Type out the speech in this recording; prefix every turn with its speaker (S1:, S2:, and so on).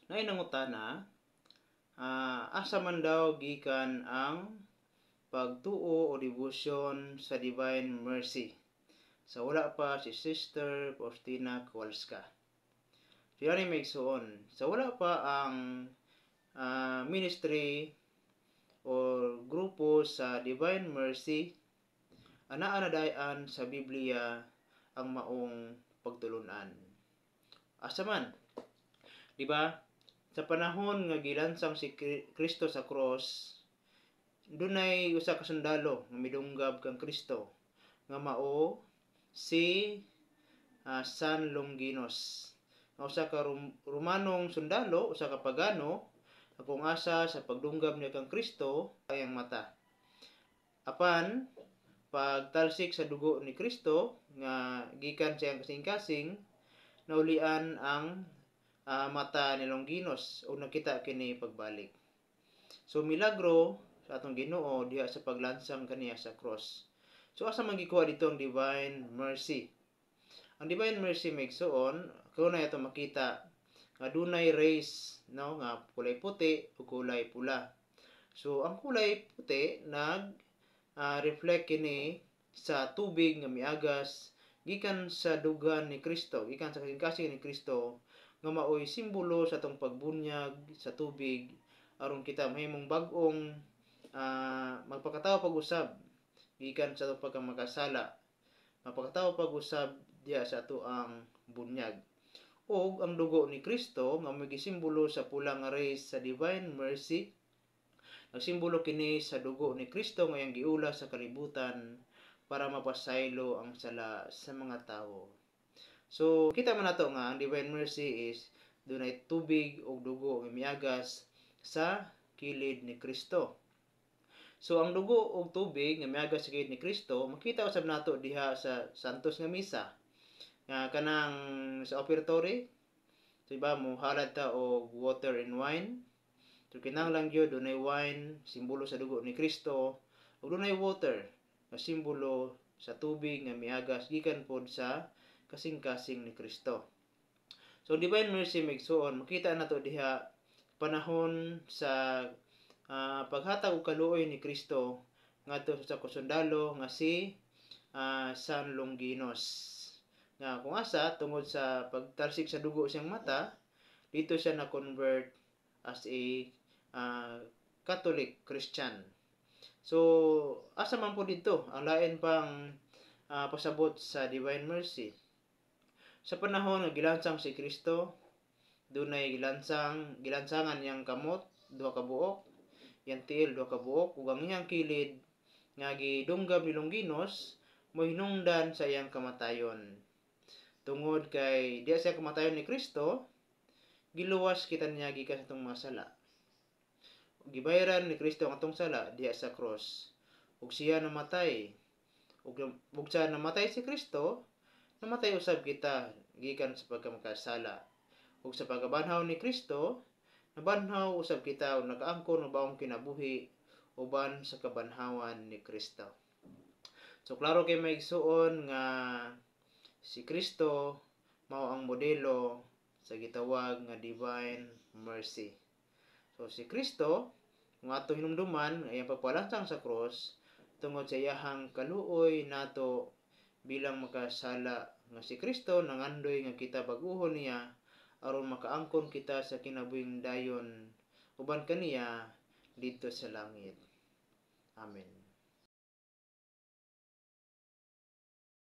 S1: Nay nangutana, asa man daw gikan ang pagtuo o devotion sa Divine Mercy? Sa wala pa si Sister Faustina Kowalska. Siya ni Megsoon. Sa wala pa ang ministry o grupo sa Divine Mercy, anaa na dayan sa Biblia ang maong pagtulunan. Asa man? Di ba? Sa panahon nga gilansang si Kristo sa cross, dunay usa ka sundalo nga midunggab kang Kristo nga mao si San Longinos. Usa ka Romanong sundalo, usa ka pagano, akong asa sa pagdunggab niya kang Kristo ay ang mata. Apan pagtalsik sa dugo ni Kristo nga gikan siyang kasing-kasing, naulian ang mata ni Longinos o nakita kini pagbalik. So milagro sa atong Ginoo diha sa paglansang kaniya sa cross. So asa man gikuha dito ang Divine Mercy? Ang Divine Mercy megsoon, kuno na ito makita nga dunay rays, no, nga kulay puti o kulay pula. So ang kulay puti reflect kini sa tubig nga miagas gikan sa dugan ni Kristo, gikan sa kasing-kasing ni Kristo, nga maoy simbolo sa atong pagbunyag sa tubig aron kita mahimong bag-ong magpakatawo pag-usab gikan sa atong pagkamakasala, magpakatawo pag-usab diya sa ato ang bunyag. O ang dugo ni Kristo nga magisimbolo sa pulang rays sa Divine Mercy, nagsimbolo kini sa dugo ni Kristo nga iyang giula sa kalibutan para mapasaylo ang sala sa mga tawo. So kita man nato nga ang Divine Mercy is dunay tubig o dugo nga miagas sa kilid ni Kristo. So ang dugo o tubig nga miagas sa kilid ni Kristo makita usab nato diha sa Santos nga Misa nga kanang sa offertory. So iba mo halad ta og water and wine. So kinahanglan gyud dunay wine, simbolo sa dugo ni Kristo, ug dunay water nga simbolo sa tubig nga miagas gikan pod sa kasing-kasing ni Kristo. So Divine Mercy megsuon makita nato diha panahon sa paghatag og kaluoy ni Kristo ngadto sa kusundalo nga si San Longinos. Nga kung asa tungod sa pagtalsik sa dugo siyang mata, dito siya na convert as a Catholic Christian. So asa man po dito ang lain pang pasabot sa Divine Mercy. Sa panahon nga gilansang si Kristo, dunay gilansangan niyang kamot, duha ka buok, yang tiil duha ka buok, ug ang iyang kilid nga gidunggab ni Longinos mohinungdan sa iyang kamatayon. Tungod kay diya siya kamatayon ni Kristo, giluwas kita niya gikan sa atong mga sala. Gibayaran ni Kristo ang atong sala diya sa cross. Ug siya namatay. Ug sa namatay si Kristo, namatay usab kita gikan sa pagkamakasala. Ug sa pagabanhaw ni Kristo, nabanhaw usab kita ug nakaangkon og bawang kinabuhi uban sa kabanhawan ni Kristo. So klaro kay maigsuon nga si Kristo mao ang modelo sa gitawag nga Divine Mercy. So si Kristo nga atong hinumduman ay ang pagpalansang sa cross tungod sa iyahang kaluoy nato bilang makasala, nga si Kristo nangandoy nga kita bag-ohon niya aron makaangkon kita sa kinabuhing dayon uban kaniya dito sa langit. Amen.